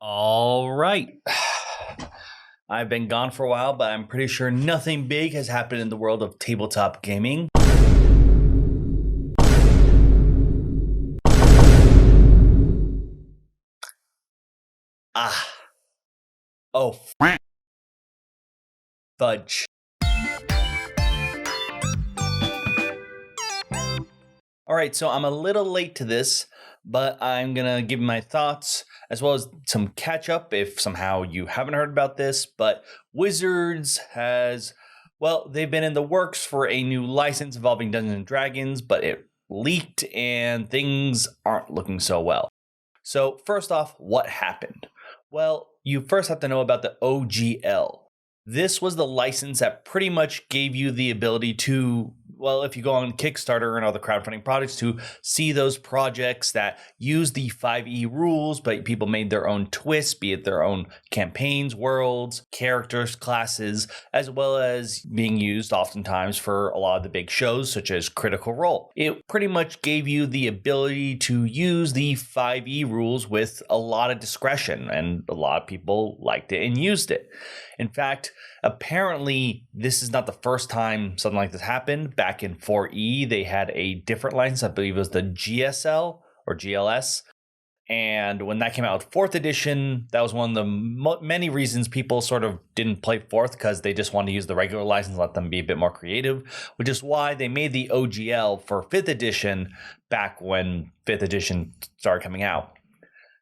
All right. I've been gone for a while, but I'm pretty sure nothing big has happened in the world of tabletop gaming. Ah. Oh, fudge. All right, so I'm a little late to this, but I'm going to give my thoughts as well as some catch up if somehow you haven't heard about this. But Wizards has, well, they've been in the works for a new license involving Dungeons and Dragons, but it leaked and things aren't looking so well. So, first off, what happened? Well, you first have to know about the OGL. This was the license that pretty much gave you the ability to, well, if you go on Kickstarter and other crowdfunding projects, to see those projects that use the 5e rules, but people made their own twists, be it their own campaigns, worlds, characters, classes, as well as being used oftentimes for a lot of the big shows, such as Critical Role. It pretty much gave you the ability to use the 5e rules with a lot of discretion, and a lot of people liked it and used it. In fact, apparently, this is not the first time something like this happened. Back in 4E, they had a different license. I believe it was the GSL or GLS. And when that came out with 4th edition, that was one of the many reasons people sort of didn't play 4th, because they just wanted to use the regular license, let them be a bit more creative, which is why they made the OGL for 5th edition back when 5th edition started coming out.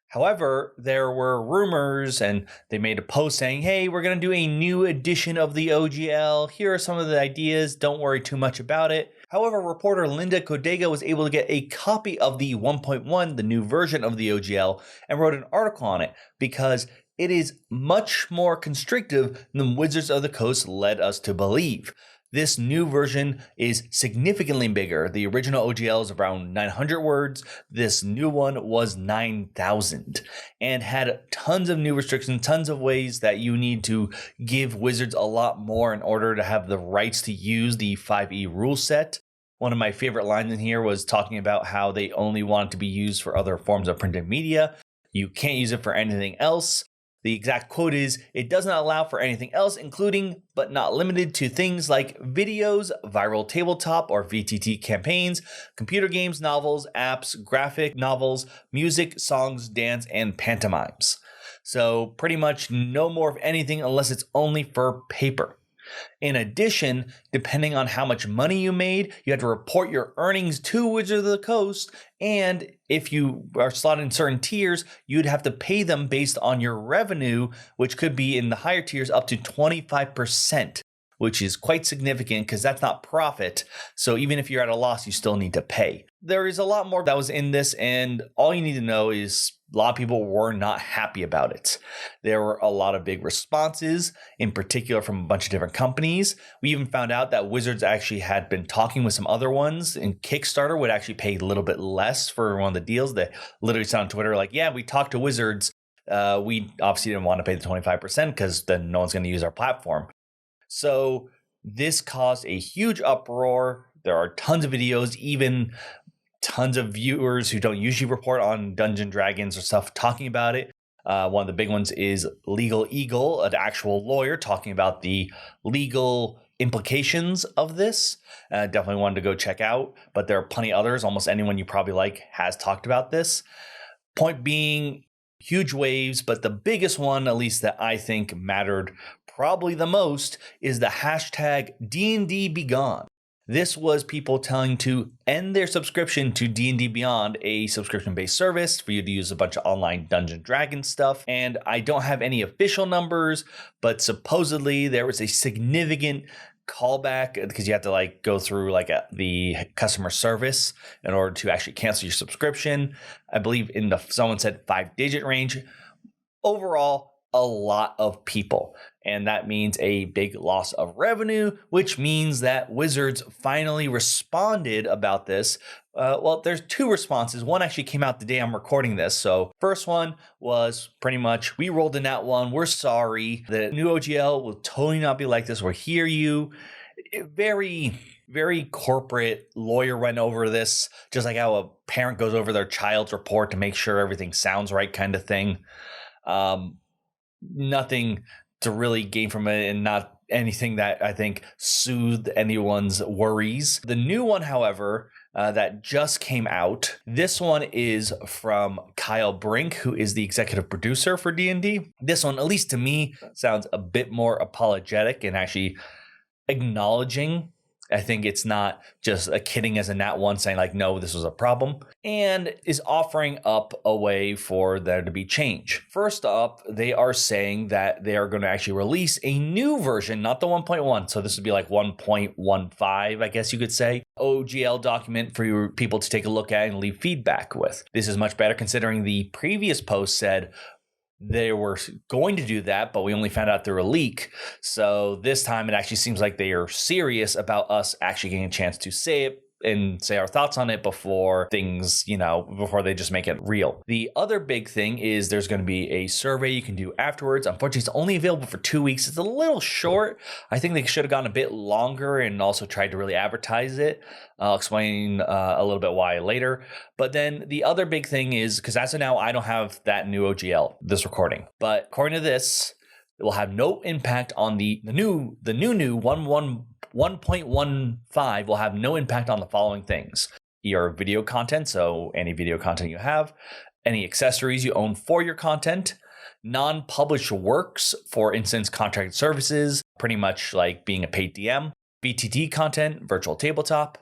However, there were rumors, and they made a post saying, hey, we're going to do a new edition of the OGL. Here are some of the ideas. Don't worry too much about it. However, reporter Linda Codega was able to get a copy of the 1.1, the new version of the OGL, and wrote an article on it because it is much more constrictive than Wizards of the Coast led us to believe. This new version is significantly bigger. The original OGL is around 900 words. This new one was 9,000 and had tons of new restrictions, tons of ways that you need to give Wizards a lot more in order to have the rights to use the 5e rule set. One of my favorite lines in here was talking about how they only want it to be used for other forms of printed media. You can't use it for anything else. The exact quote is, it does not allow for anything else, including but not limited to things like videos, viral tabletop or VTT campaigns, computer games, novels, apps, graphic novels, music, songs, dance, and pantomimes. So pretty much no more of anything unless it's only for paper. In addition, depending on how much money you made, you had to report your earnings to Wizards of the Coast, and if you are slotted in certain tiers, you'd have to pay them based on your revenue, which could be in the higher tiers up to 25%, which is quite significant because that's not profit. So even if you're at a loss, you still need to pay. There is a lot more that was in this, and all you need to know is a lot of people were not happy about it. There were a lot of big responses, in particular from a bunch of different companies. We even found out that Wizards actually had been talking with some other ones, and Kickstarter would actually pay a little bit less for one of the deals. They literally said on Twitter, like, yeah, we talked to Wizards. We obviously didn't want to pay the 25% because then no one's going to use our platform. So this caused a huge uproar. There are tons of videos, even tons of viewers who don't usually report on Dungeons & Dragons or stuff talking about it. One of the big ones is Legal Eagle, an actual lawyer, talking about the legal implications of this. Definitely wanted to go check out, but there are plenty others. Almost anyone you probably like has talked about this. Point being, huge waves, but the biggest one, at least that I think mattered probably the most, is the hashtag D&D Begone. This was people telling to end their subscription to D&D Beyond, a subscription-based service for you to use a bunch of online Dungeons & Dragons stuff. And I don't have any official numbers, but supposedly there was a significant callback because you have to go through the customer service in order to actually cancel your subscription. I believe someone said 5-digit range. Overall, a lot of people, and that means a big loss of revenue, which means that Wizards finally responded about this. Well, there's two responses. One actually came out the day I'm recording this. So first one was pretty much, we rolled in that one. We're sorry. The new OGL will totally not be like this. We'll hear you. Very, very corporate lawyer went over this, just like how a parent goes over their child's report to make sure everything sounds right kind of thing. Nothing to really gain from it, and not anything that I think soothed anyone's worries. The new one, however, that just came out. This one is from Kyle Brink, who is the executive producer for D&D. This one, at least to me, sounds a bit more apologetic and actually acknowledging. I think it's not just a kidding as a nat one saying like, no, this was a problem, and is offering up a way for there to be change. First up, they are saying that they are going to actually release a new version, not the 1.1. So this would be like 1.15, I guess you could say. OGL document for your people to take a look at and leave feedback with. This is much better considering the previous post said they were going to do that, but we only found out through a leak. So this time it actually seems like they are serious about us actually getting a chance to say it and say our thoughts on it before things, before they just make it real. The other big thing is there's going to be a survey you can do afterwards. Unfortunately, it's only available for 2 weeks. It's a little short. I think they should have gone a bit longer and also tried to really advertise it. I'll explain a little bit why later. But then the other big thing is, because as of now, I don't have that new OGL, this recording. But according to this, it will have no impact on the new 1.15 will have no impact on the following things: your video content, so any video content you have, any accessories you own for your content, non-published works, for instance, contracted services, pretty much like being a paid DM, VTT content, virtual tabletop,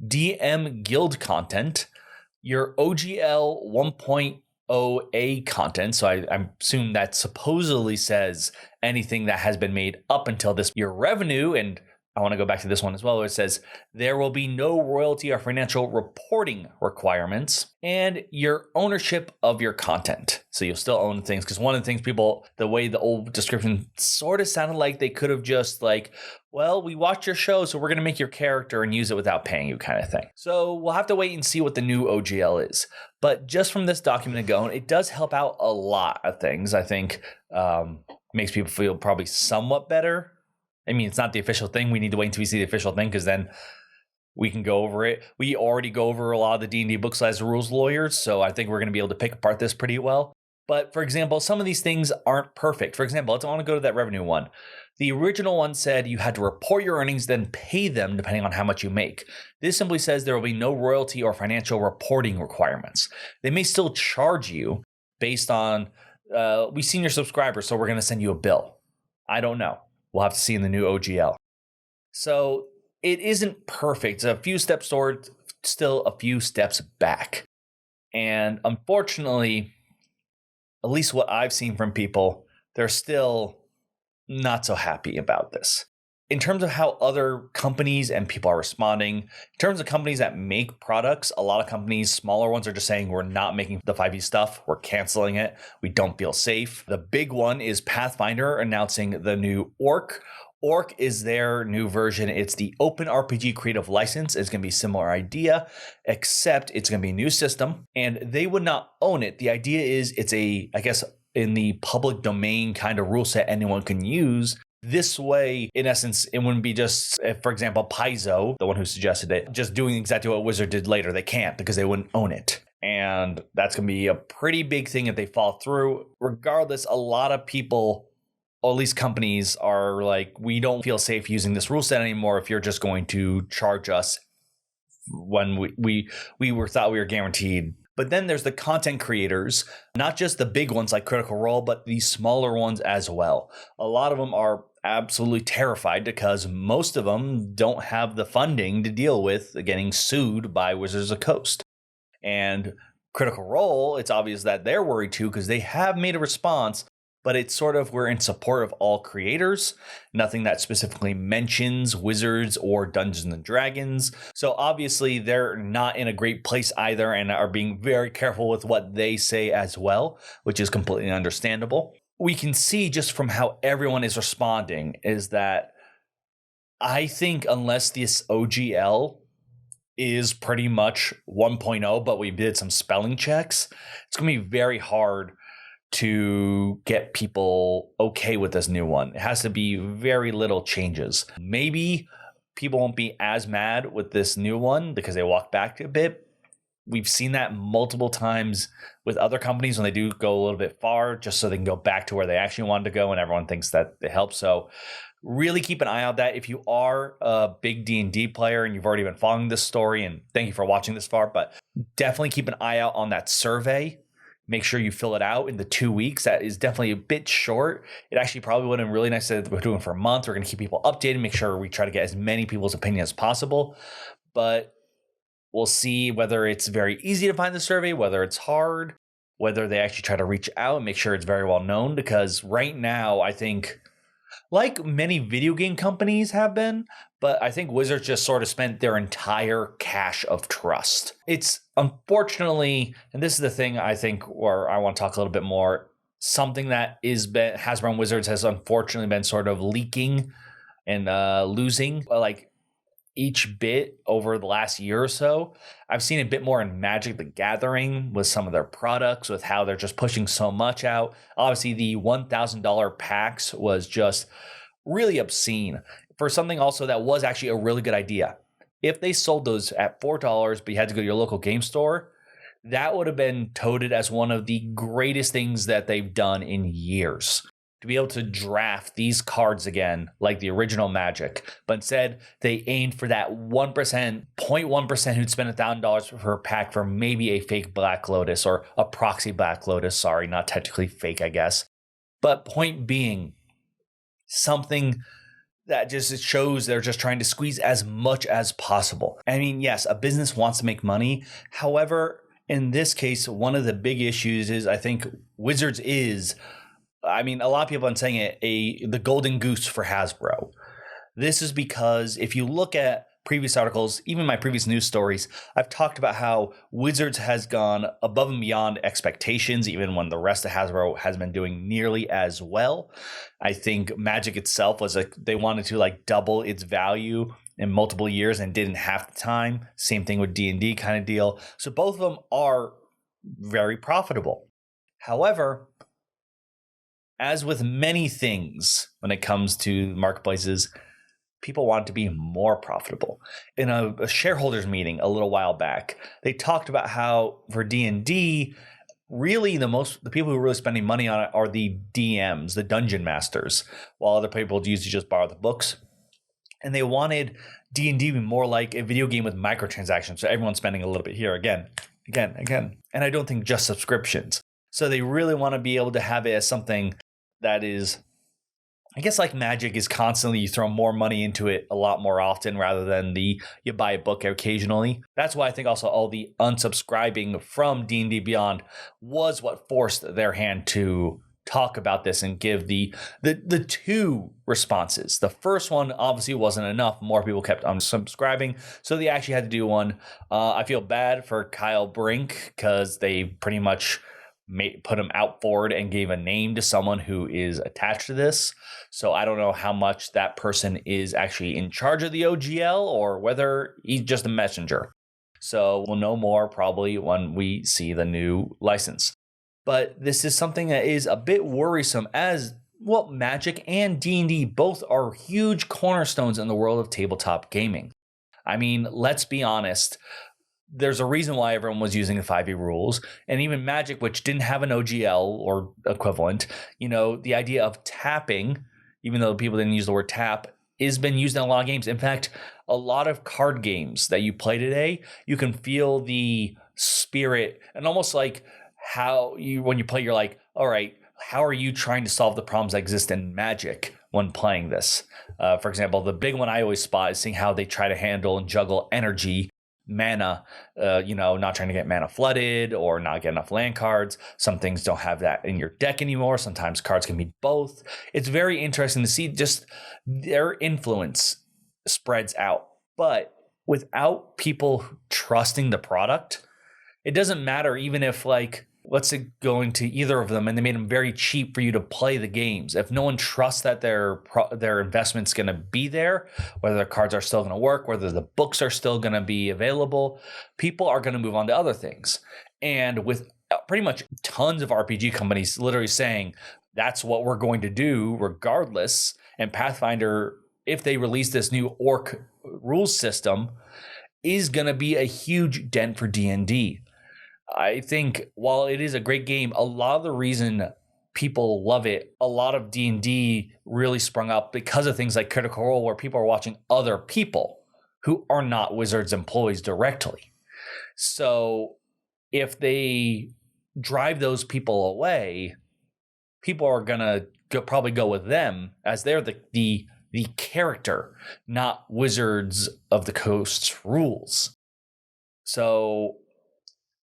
DM guild content, your OGL 1.0A content. So I assume that supposedly says anything that has been made up until this, your revenue, and I want to go back to this one as well, where it says there will be no royalty or financial reporting requirements, and your ownership of your content. So you'll still own things, because one of the things the way the old description sort of sounded like they could have just like, well, we watched your show, so we're going to make your character and use it without paying you kind of thing. So we'll have to wait and see what the new OGL is. But just from this document alone, it does help out a lot of things. I think makes people feel probably somewhat better. I mean, it's not the official thing. We need to wait until we see the official thing, because then we can go over it. We already go over a lot of the D&D books as rules lawyers, so I think we're going to be able to pick apart this pretty well. But for example, some of these things aren't perfect. For example, I want to go to that revenue one. The original one said you had to report your earnings, then pay them depending on how much you make. This simply says there will be no royalty or financial reporting requirements. They may still charge you based on, we've seen your subscribers, so we're going to send you a bill. I don't know. We'll have to see in the new OGL. So it isn't perfect. It's a few steps forward, still a few steps back. And unfortunately, at least what I've seen from people, they're still not so happy about this. In terms of how other companies and people are responding, in terms of companies that make products, a lot of companies, smaller ones, are just saying, we're not making the 5e stuff. We're canceling it. We don't feel safe. The big one is Pathfinder announcing the new Orc. Orc is their new version. It's the Open RPG Creative License. It's going to be a similar idea, except it's going to be a new system, and they would not own it. The idea is it's I guess, in the public domain kind of rule set anyone can use. This way, in essence, it wouldn't be just, for example, Paizo, the one who suggested it, just doing exactly what Wizard did later. They can't, because they wouldn't own it. And that's going to be a pretty big thing if they fall through. Regardless, a lot of people, or at least companies, are like, we don't feel safe using this rule set anymore if you're just going to charge us when we thought we were guaranteed. But then there's the content creators, not just the big ones like Critical Role, but the smaller ones as well. A lot of them are absolutely terrified because most of them don't have the funding to deal with getting sued by Wizards of the Coast. And Critical Role, it's obvious that they're worried too, because they have made a response, but it's sort of, we're in support of all creators, nothing that specifically mentions Wizards or Dungeons and Dragons. So obviously they're not in a great place either, and are being very careful with what they say as well, which is completely understandable. We can see just from how everyone is responding is that I think unless this OGL is pretty much 1.0, but we did some spelling checks, it's going to be very hard to get people okay with this new one. It has to be very little changes. Maybe people won't be as mad with this new one because they walk back a bit, we've seen that multiple times with other companies when they do go a little bit far, just so they can go back to where they actually wanted to go, and everyone thinks that it helps. So really keep an eye out that if you are a big D&D player and you've already been following this story, and thank you for watching this far, but definitely keep an eye out on that survey. Make sure you fill it out in the 2 weeks. That is definitely a bit short. It actually probably would have been really nice that we're doing for a month. We're going to keep people updated, make sure we try to get as many people's opinion as possible. But we'll see whether it's very easy to find the survey, whether it's hard, whether they actually try to reach out and make sure it's very well known. Because right now, I think, like many video game companies have been, but I think Wizards just sort of spent their entire cache of trust. It's unfortunately, and this is the thing I think where I want to talk a little bit more, something that Hasbro and Wizards has unfortunately been sort of leaking and losing like each bit over the last year or so. I've seen a bit more in Magic the Gathering with some of their products, with how they're just pushing so much out. Obviously, the $1,000 packs was just really obscene for something also that was actually a really good idea. If they sold those at $4, but you had to go to your local game store, that would have been touted as one of the greatest things that they've done in years. To be able to draft these cards again like the original Magic, but instead they aimed for that 1%, 0.1% who'd spend $1,000 per pack for maybe a fake Black Lotus or a proxy Black Lotus. Sorry, not technically fake, I guess. But point being, something that just shows they're just trying to squeeze as much as possible. I mean, yes, a business wants to make money. However, in this case, one of the big issues is I think Wizards is, I mean, a lot of people have been saying it, the golden goose for Hasbro. This is because if you look at previous articles, even my previous news stories, I've talked about how Wizards has gone above and beyond expectations, even when the rest of Hasbro has been doing nearly as well. I think Magic itself was they wanted to like double its value in multiple years and didn't have the time. Same thing with D&D kind of deal. So both of them are very profitable. However, as with many things when it comes to marketplaces, people want to be more profitable. In a shareholders meeting a little while back, they talked about how for D&D, really the people who are really spending money on it are the DMs, the dungeon masters, while other people usually just borrow the books. And they wanted D&D to be more like a video game with microtransactions, so everyone's spending a little bit here again. And I don't think just subscriptions. So they really want to be able to have it as something that is, I guess, like Magic is constantly, you throw more money into it a lot more often rather than you buy a book occasionally. That's why I think also all the unsubscribing from D&D Beyond was what forced their hand to talk about this and give the two responses. The first one obviously wasn't enough. More people kept unsubscribing, so they actually had to do one. I feel bad for Kyle Brink because they pretty much put him out forward and gave a name to someone who is attached to this. So I don't know how much that person is actually in charge of the OGL or whether he's just a messenger. So we'll know more probably when we see the new license. But this is something that is a bit worrisome, as well, Magic and D&D both are huge cornerstones in the world of tabletop gaming. I mean, let's be honest. There's a reason why everyone was using the 5e rules, and even Magic, which didn't have an OGL or equivalent, the idea of tapping, even though people didn't use the word tap, has been used in a lot of games. In fact, a lot of card games that you play today, you can feel the spirit and almost like how when you play, you're like, all right, how are you trying to solve the problems that exist in Magic when playing this? For example, the big one I always spot is seeing how they try to handle and juggle energy, mana, not trying to get mana flooded or not get enough land cards. Some things don't have that in your deck anymore. Sometimes cards can be both. It's very interesting to see just their influence spreads out. But without people trusting the product, it doesn't matter even if let's say going to either of them and they made them very cheap for you to play the games. If no one trusts that their investment's going to be there, whether their cards are still going to work, whether the books are still going to be available, people are going to move on to other things. And with pretty much tons of RPG companies literally saying that's what we're going to do regardless, and Pathfinder, if they release this new orc rules system, is going to be a huge dent for D&D. I think while it is a great game, a lot of the reason people love it, a lot of D&D really sprung up because of things like Critical Role, where people are watching other people who are not Wizards employees directly. So if they drive those people away, people are going to probably go with them as they're the character, not Wizards of the Coast's rules. So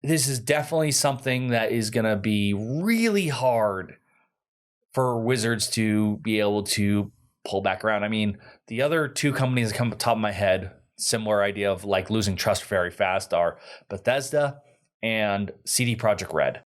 this is definitely something that is going to be really hard for Wizards to be able to pull back around. I mean, the other two companies that come to the top of my head, similar idea of like losing trust very fast, are Bethesda and CD Projekt Red.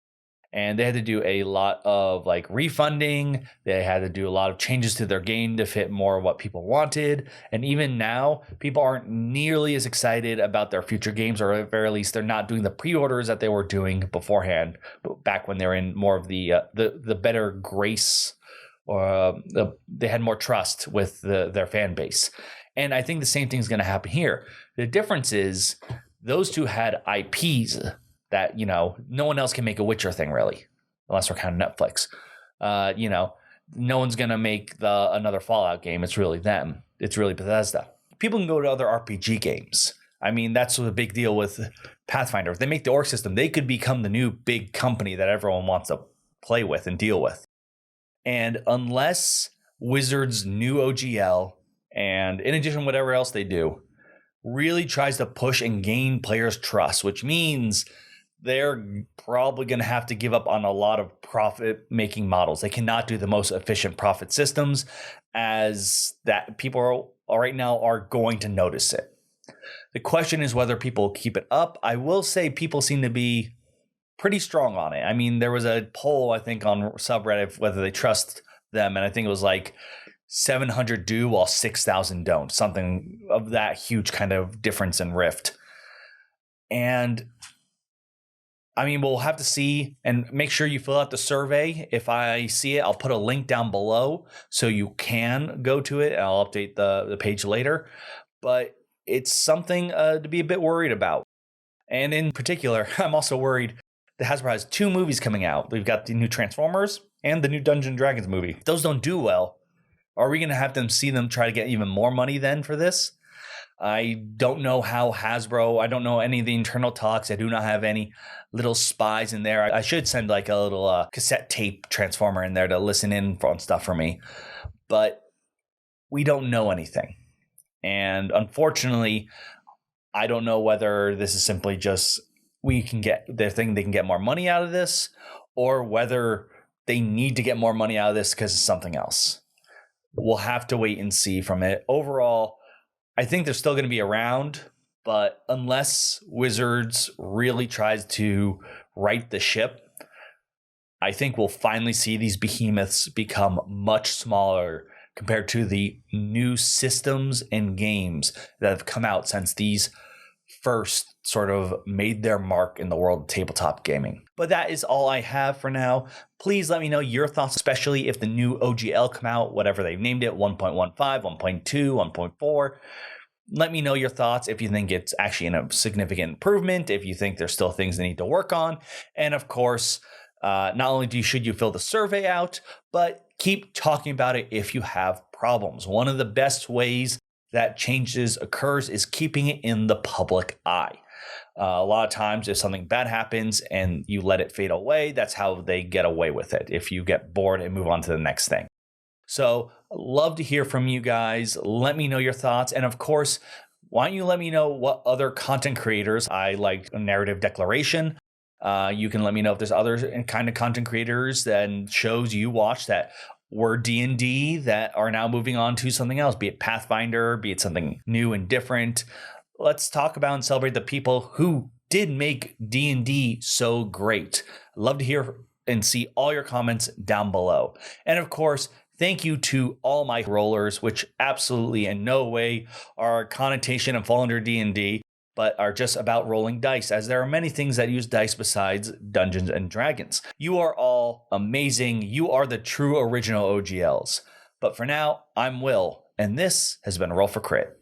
And they had to do a lot of like refunding. They had to do a lot of changes to their game to fit more of what people wanted. And even now, people aren't nearly as excited about their future games, or at the very least, they're not doing the pre-orders that they were doing beforehand, back when they were in more of the better grace, or they had more trust with their fan base. And I think the same thing is going to happen here. The difference is those two had IPs that, no one else can make a Witcher thing, really, unless we're counting Netflix. No one's going to make another Fallout game. It's really them. It's really Bethesda. People can go to other RPG games. I mean, that's the big deal with Pathfinder. If they make the orc system, they could become the new big company that everyone wants to play with and deal with. And unless Wizards' new OGL, and in addition, whatever else they do, really tries to push and gain players' trust, which means they're probably going to have to give up on a lot of profit-making models. They cannot do the most efficient profit systems, as that people right now are going to notice it. The question is whether people keep it up. I will say people seem to be pretty strong on it. I mean, there was a poll, I think, on subreddit whether they trust them, and I think it was like 700 do while 6,000 don't. Something of that huge kind of difference in rift. And I mean, we'll have to see, and make sure you fill out the survey. If I see it, I'll put a link down below so you can go to it. I'll update the page later. But it's something to be a bit worried about. And in particular, I'm also worried that Hasbro has 2 movies coming out. We've got the new Transformers and the new Dungeons & Dragons movie. If those don't do well, are we going to have them see them try to get even more money then for this? I don't know how Hasbro, I don't know any of the internal talks. I do not have any little spies in there. I should send like a little cassette tape transformer in there to listen in on stuff for me. But we don't know anything. And unfortunately, I don't know whether this is simply just they can get more money out of this, or whether they need to get more money out of this because of something else. We'll have to wait and see from it. Overall, I think they're still going to be around, but unless Wizards really tries to right the ship, I think we'll finally see these behemoths become much smaller compared to the new systems and games that have come out since these first sort of made their mark in the world of tabletop gaming. But that is all I have for now. Please let me know your thoughts, especially if the new OGL come out, whatever they've named it, 1.15, 1.2, 1.4. Let me know your thoughts if you think it's actually a significant improvement, if you think there's still things they need to work on. And of course, not only should you fill the survey out, but keep talking about it if you have problems. One of the best ways that changes occurs is keeping it in the public eye. A lot of times if something bad happens and you let it fade away, that's how they get away with it, if you get bored and move on to the next thing. So love to hear from you guys. Let me know your thoughts. And of course, why don't you let me know what other content creators I like Narrative Declaration. You can let me know if there's other kind of content creators and shows you watch that were D&D that are now moving on to something else, be it Pathfinder, be it something new and different. Let's talk about and celebrate the people who did make D&D so great. Love to hear and see all your comments down below. And of course, thank you to all my rollers, which absolutely in no way are a connotation and fall under D&D, but are just about rolling dice, as there are many things that use dice besides Dungeons and Dragons. You are all amazing. You are the true original OGLs. But for now, I'm Will, and this has been Roll for Crit.